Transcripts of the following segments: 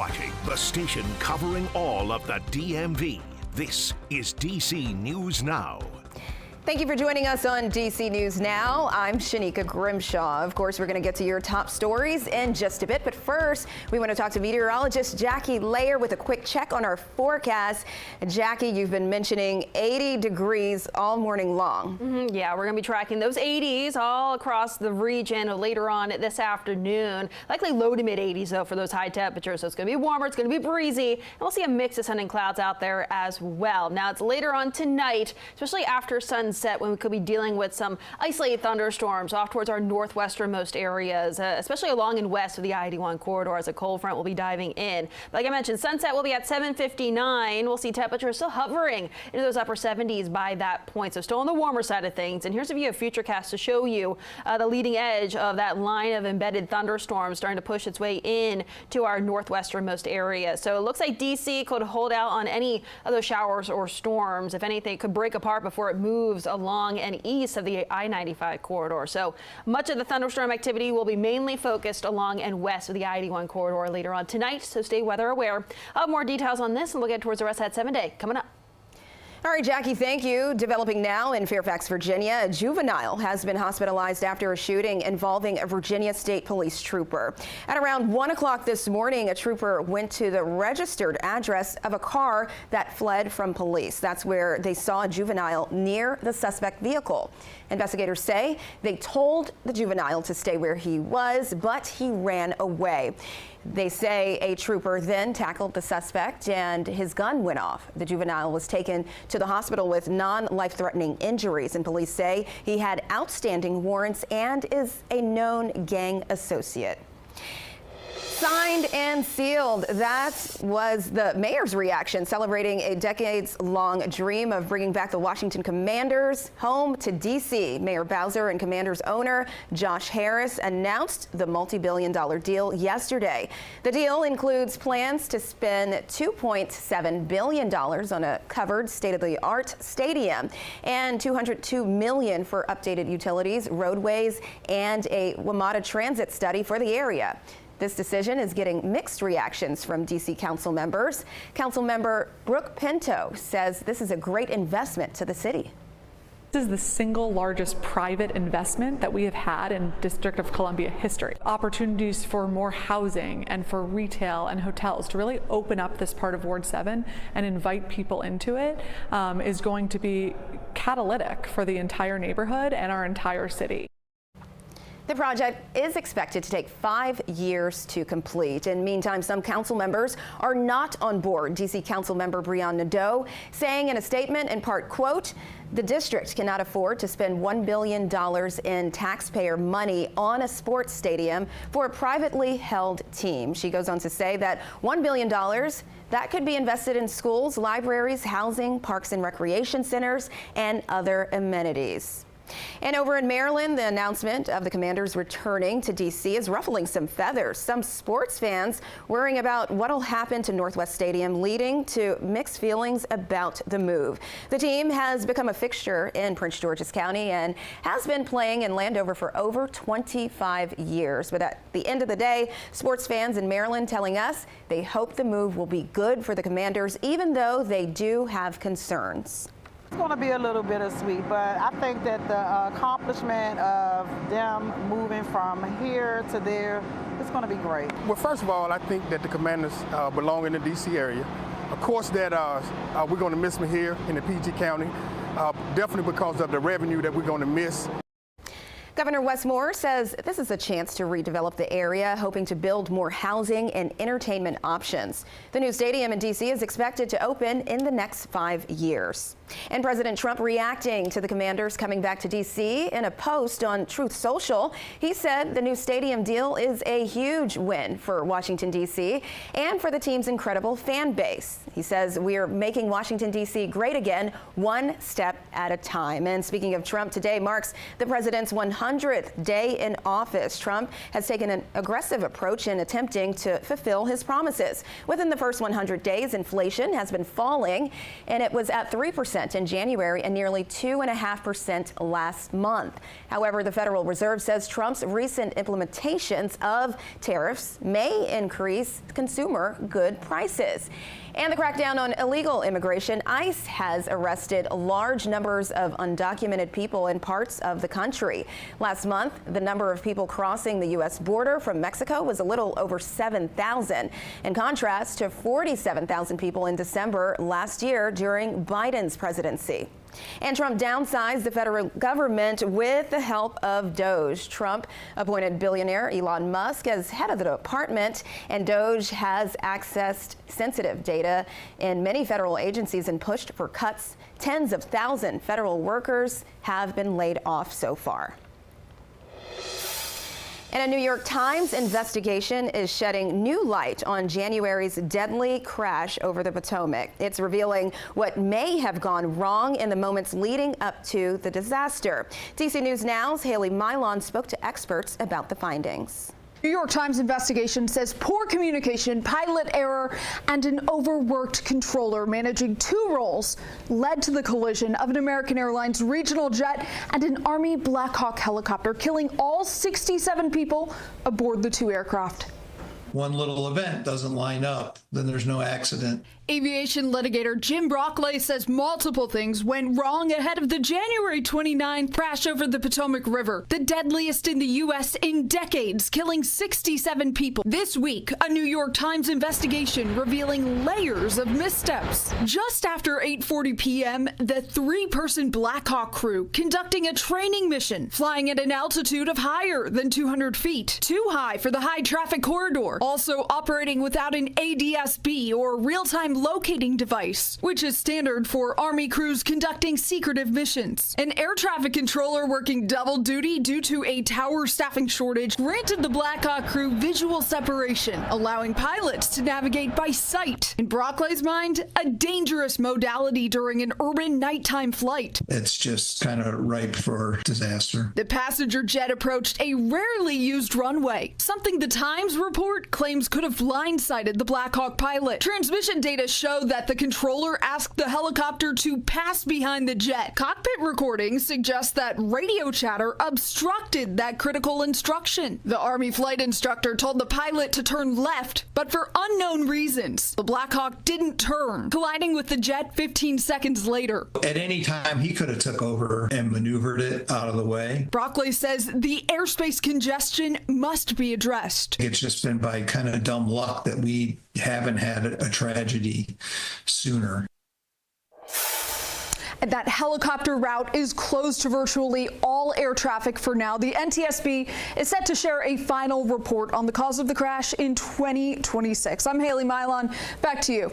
watching the station covering all of the DMV. This is DC News Now. Thank you for joining us on DC News Now. I'm Shanika Grimshaw. Of course, we're going to get to your top stories in just a bit. But first, we want to talk to meteorologist Jackie Layer with a quick check on our forecast. Jackie, you've been mentioning 80 degrees all morning long. Yeah, we're going to be tracking those 80s all across the region later on this afternoon. Likely low to mid 80s, though, for those high temperatures. So it's going to be warmer. It's going to be breezy. And we'll see a mix of sun and clouds out there as well. Now, it's later on tonight, especially after sunset, when we could be dealing with some isolated thunderstorms off towards our northwesternmost areas, especially along and west of the I-81 corridor as a cold front will be diving in. Like I mentioned, sunset will be at 7:59. We'll see temperatures still hovering into those upper 70s by that point, so still on the warmer side of things. And here's a view of Futurecast to show you the leading edge of that line of embedded thunderstorms starting to push its way in to our northwesternmost area. So it looks like DC could hold out on any of those showers or storms. If anything, it could break apart before it moves along and east of the I-95 corridor. So much of the thunderstorm activity will be mainly focused along and west of the I-81 corridor later on tonight. So stay weather aware. I'll have more details on this and we'll get towards the rest of that 7-day coming up. All right, Jackie, thank you. Developing now in Fairfax, Virginia, a juvenile has been hospitalized after a shooting involving a Virginia State Police trooper. At around 1 o'clock this morning, a trooper went to the registered address of a car that fled from police. That's where they saw a juvenile near the suspect vehicle. Investigators say they told the juvenile to stay where he was, but he ran away. They say a trooper then tackled the suspect and his gun went off. The juvenile was taken to the hospital with non-life-threatening injuries, and police say he had outstanding warrants and is a known gang associate. Signed and sealed. That was the mayor's reaction, celebrating a decades-long dream of bringing back the Washington Commanders home to D.C. Mayor Bowser and Commanders owner Josh Harris announced the multi-billion-dollar deal yesterday. The deal includes plans to spend $2.7 billion on a covered state-of-the-art stadium and $202 million for updated utilities, roadways, and a WMATA transit study for the area. This decision is getting mixed reactions from D.C. council members. Councilmember Brooke Pinto says this is a great investment to the city. This is the single largest private investment that we have had in District of Columbia history. Opportunities for more housing and for retail and hotels to really open up this part of Ward 7 and invite people into it is going to be catalytic for the entire neighborhood and our entire city. The project is expected to take 5 years to complete. In the meantime, some council members are not on board. D.C. Council member Brianne Nadeau saying in a statement, in part, quote, "The district cannot afford to spend $1 billion in taxpayer money on a sports stadium for a privately held team." She goes on to say that $1 billion that could be invested in schools, libraries, housing, parks and recreation centers, and other amenities. And over in Maryland, the announcement of the Commanders returning to D.C. is ruffling some feathers. Some sports fans worrying about what will happen to Northwest Stadium, leading to mixed feelings about the move. The team has become a fixture in Prince George's County and has been playing in Landover for over 25 years. But at the end of the day, sports fans in Maryland telling us they hope the move will be good for the Commanders, even though they do have concerns. It's going to be a little bittersweet, but I think that the accomplishment of them moving from here to there is going to be great. Well, first of all, I think that the Commanders belong in the D.C. area. Of course, that we're going to miss them here in the PG County, definitely because of the revenue that we're going to miss. Governor Wes Moore says this is a chance to redevelop the area, hoping to build more housing and entertainment options. The new stadium in D.C. is expected to open in the next 5 years. And President Trump reacting to the Commanders coming back to D.C. in a post on Truth Social. He said the new stadium deal is a huge win for Washington, D.C. and for the team's incredible fan base. He says we're making Washington, D.C. great again, one step at a time. And speaking of Trump, today marks the president's 100th 100th day in office, Trump has taken an aggressive approach in attempting to fulfill his promises. Within the first 100 days, inflation has been falling, and it was at 3% in January and nearly 2.5% last month. However, the Federal Reserve says Trump's recent implementations of tariffs may increase consumer good prices. And the crackdown on illegal immigration, ICE has arrested large numbers of undocumented people in parts of the country. Last month, the number of people crossing the U.S. border from Mexico was a little over 7,000, in contrast to 47,000 people in December last year during Biden's presidency. And Trump downsized the federal government with the help of DOJ. Trump appointed billionaire Elon Musk as head of the department, and DOJ has accessed sensitive data in many federal agencies and pushed for cuts. Tens of thousands of federal workers have been laid off so far. And a New York Times investigation is shedding new light on January's deadly crash over the Potomac. It's revealing what may have gone wrong in the moments leading up to the disaster. DC News Now's Haley Milon spoke to experts about the findings. New York Times investigation says poor communication, pilot error, and an overworked controller managing two roles led to the collision of an American Airlines regional jet and an Army Black Hawk helicopter, killing all 67 people aboard the two aircraft. One little event doesn't line up, then there's no accident. Aviation litigator Jim Brockley says multiple things went wrong ahead of the January 29 crash over the Potomac River, the deadliest in the U.S. in decades, killing 67 people. This week, a New York Times investigation revealing layers of missteps. Just after 8:40 p.m., the three-person Black Hawk crew conducting a training mission, flying at an altitude of higher than 200 feet, too high for the high-traffic corridor, also operating without an ADS-B or real-time locating device, which is standard for Army crews conducting secretive missions. An air traffic controller working double duty due to a tower staffing shortage granted the Black Hawk crew visual separation, allowing pilots to navigate by sight. In Brockley's mind, a dangerous modality during an urban nighttime flight. It's just kind of ripe for disaster. The passenger jet approached a rarely used runway, something the Times report claims could have blindsided the Black Hawk pilot. Transmission data show that the controller asked the helicopter to pass behind the jet. Cockpit recordings suggest that radio chatter obstructed that critical instruction. The Army flight instructor told the pilot to turn left, but for unknown reasons, the Black Hawk didn't turn, colliding with the jet 15 seconds later. At any time, he could have took over and maneuvered it out of the way. Brockley says the airspace congestion must be addressed. It's just been by kind of dumb luck that we haven't had a tragedy sooner. That helicopter route is closed to virtually all air traffic for now. The NTSB is set to share a final report on the cause of the crash in 2026. I'm Haley Milon. Back to you.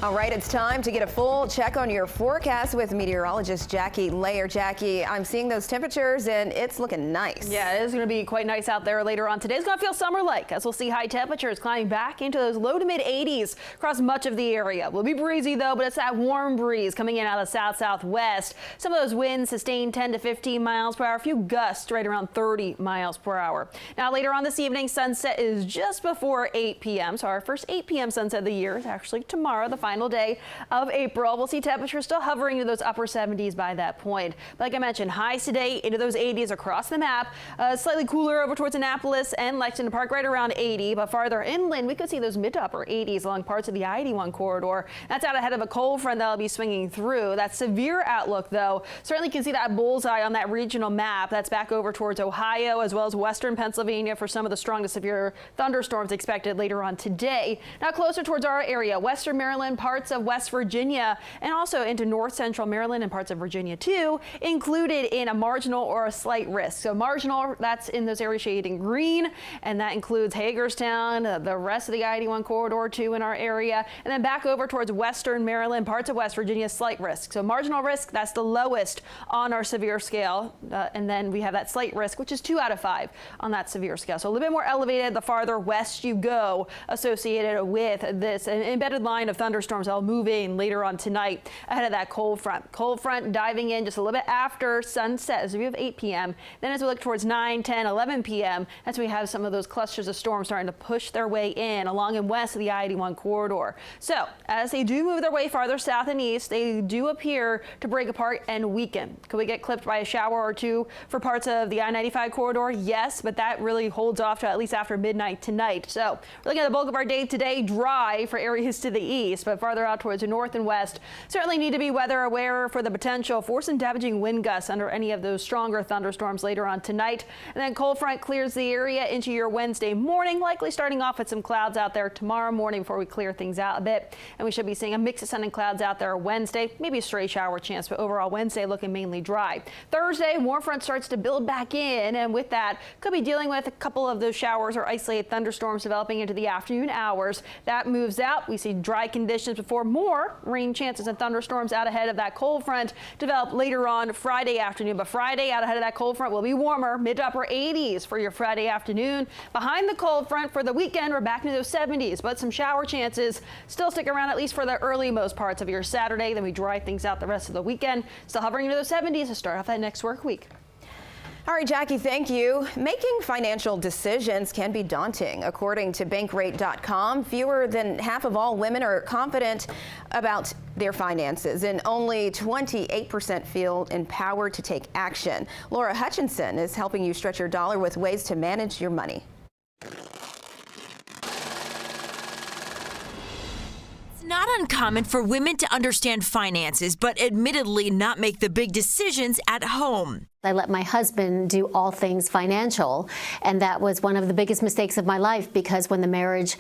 All right, it's time to get a full check on your forecast with meteorologist Jackie Layer. Jackie, I'm seeing those temperatures and it's looking nice. Yeah, it is going to be quite nice out there later on. Today's going to feel summer-like as we'll see high temperatures climbing back into those low to mid 80s across much of the area. We'll be breezy though, but it's that warm breeze coming in out of the south-southwest. Some of those winds sustain 10 to 15 miles per hour, a few gusts right around 30 miles per hour. Now later on this evening, sunset is just before 8 p.m. So our first 8 p.m. sunset of the year is actually tomorrow, the final day of April. We'll see temperatures still hovering into those upper 70s by that point. But like I mentioned, highs today into those 80s across the map. Slightly cooler over towards Annapolis and Lexington Park, right around 80. But farther inland, we could see those mid to upper 80s along parts of the I-81 corridor. That's out ahead of a cold front that'll be swinging through. That severe outlook, though, certainly can see that bullseye on that regional map. That's back over towards Ohio as well as western Pennsylvania for some of the strongest severe thunderstorms expected later on today. Now closer towards our area, western Maryland, parts of West Virginia, and also into north central Maryland and parts of Virginia too, included in a marginal or a slight risk. So marginal, that's in those areas shaded in green, and that includes Hagerstown, the rest of the I-81 corridor too in our area, and then back over towards western Maryland, parts of West Virginia, slight risk. So marginal risk, that's the lowest on our severe scale, and then we have that slight risk, which is 2 out of 5 on that severe scale. So a little bit more elevated the farther west you go, associated with this embedded line of thunderstorms thunderstorms all moving later on tonight ahead of that cold front. Cold front diving in just a little bit after sunset as we have 8 p.m. Then as we look towards 9, 10, 11 p.m. as we have some of those clusters of storms starting to push their way in along and west of the I-81 corridor. So as they do move their way farther south and east, they do appear to break apart and weaken. Could we get clipped by a shower or two for parts of the I-95 corridor? Yes, but that really holds off to at least after midnight tonight. So we're looking at the bulk of our day today dry for areas to the east, but farther out towards the north and west, certainly need to be weather aware for the potential for some damaging wind gusts under any of those stronger thunderstorms later on tonight. And then cold front clears the area into your Wednesday morning, likely starting off with some clouds out there tomorrow morning before we clear things out a bit. And we should be seeing a mix of sun and clouds out there Wednesday, maybe a stray shower chance, but overall Wednesday looking mainly dry. Thursday, warm front starts to build back in, and with that, could be dealing with a couple of those showers or isolated thunderstorms developing into the afternoon hours. That moves out. We see dry conditions before more rain chances and thunderstorms out ahead of that cold front develop later on Friday afternoon. But Friday out ahead of that cold front will be warmer, mid to upper 80s for your Friday afternoon. Behind the cold front for the weekend, we're back into those 70s, but some shower chances still stick around at least for the early most parts of your Saturday. Then we dry things out the rest of the weekend. Still hovering into those 70s to start off that next work week. All right, Jackie, thank you. Making financial decisions can be daunting. According to Bankrate.com, fewer than half of all women are confident about their finances, and only 28% feel empowered to take action. Laura Hutchinson is helping you stretch your dollar with ways to manage your money. Not uncommon for women to understand finances, but admittedly not make the big decisions at home. I let my husband do all things financial, and that was one of the biggest mistakes of my life, because when the marriage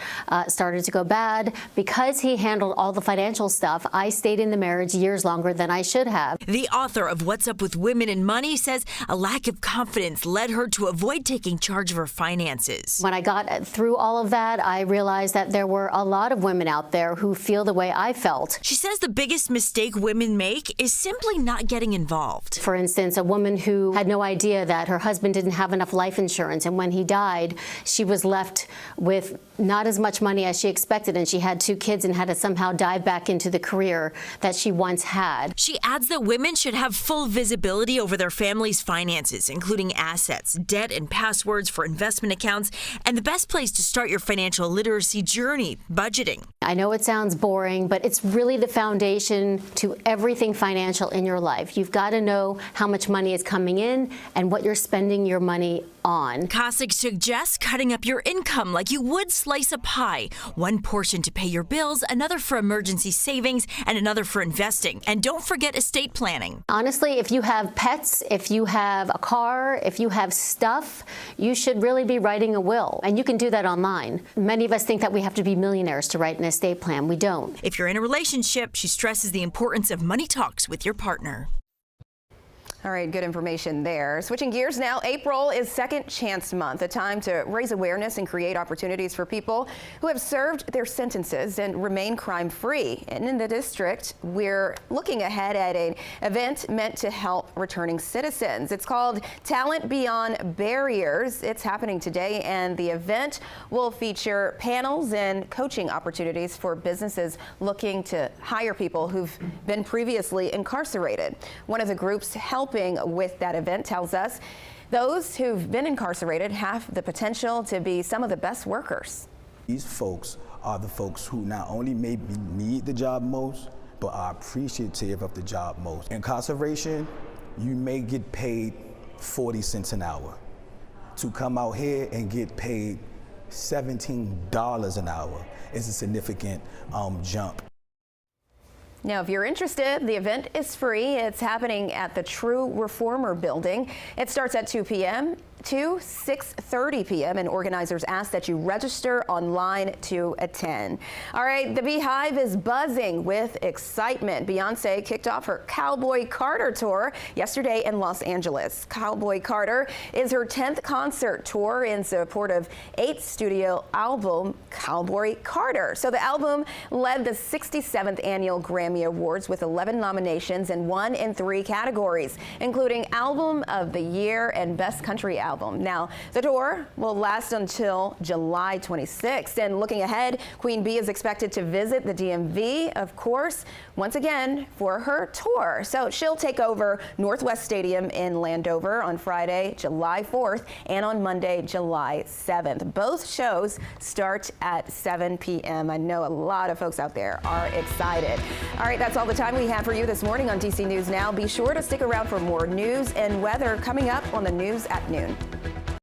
started to go bad, because he handled all the financial stuff, I stayed in the marriage years longer than I should have. The author of What's Up with Women and Money says a lack of confidence led her to avoid taking charge of her finances. When I got through all of that, I realized that there were a lot of women out there who feel the way I felt. She says the biggest mistake women make is simply not getting involved. For instance, a woman who had no idea that her husband didn't have enough life insurance, and when he died, she was left with not as much money as she expected, and she had 2 kids and had to somehow dive back into the career that she once had. She adds that women should have full visibility over their family's finances, including assets, debt, and passwords for investment accounts, and the best place to start your financial literacy journey, budgeting. I know it sounds boring, but it's really the foundation to everything financial in your life. You've got to know how much money is coming in and what you're spending your money on. Kosick suggests cutting up your income like you would slice a pie. One portion to pay your bills, another for emergency savings, and another for investing. And don't forget estate planning. Honestly, if you have pets, if you have a car, if you have stuff, you should really be writing a will. And you can do that online. Many of us think that we have to be millionaires to write an estate plan. We don't. If you're in a relationship, she stresses the importance of money talks with your partner. All right, good information there. Switching gears now, April is Second Chance Month, a time to raise awareness and create opportunities for people who have served their sentences and remain crime-free. And in the district, we're looking ahead at an event meant to help returning citizens. It's called Talent Beyond Barriers. It's happening today, and the event will feature panels and coaching opportunities for businesses looking to hire people who've been previously incarcerated. One of the groups helping with that event tells us those who've been incarcerated have the potential to be some of the best workers. These folks are the folks who not only maybe need the job most, but are appreciative of the job most. Incarceration, you may get paid 40 cents an hour. To come out here and get paid $17 an hour is a significant jump. Now, if you're interested, the event is free. It's happening at the True Reformer Building. It starts at 2 p.m. to 6:30 p.m. and organizers ask that you register online to attend. All right, the Beehive is buzzing with excitement. Beyonce kicked off her Cowboy Carter tour yesterday in Los Angeles. Cowboy Carter is her 10th concert tour in support of 8th studio album Cowboy Carter. So the album led the 67th annual Grammy Awards with 11 nominations and won in 3 categories, including Album of the Year and Best Country Album. album. Now, the tour will last until July 26th. And looking ahead, Queen Bee is expected to visit the DMV, of course, once again for her tour. So she'll take over Northwest Stadium in Landover on Friday, July 4th, and on Monday, July 7th. Both shows start at 7 p.m. I know a lot of folks out there are excited. All right, that's all the time we have for you this morning on DC News Now. Be sure to stick around for more news and weather coming up on the news at noon.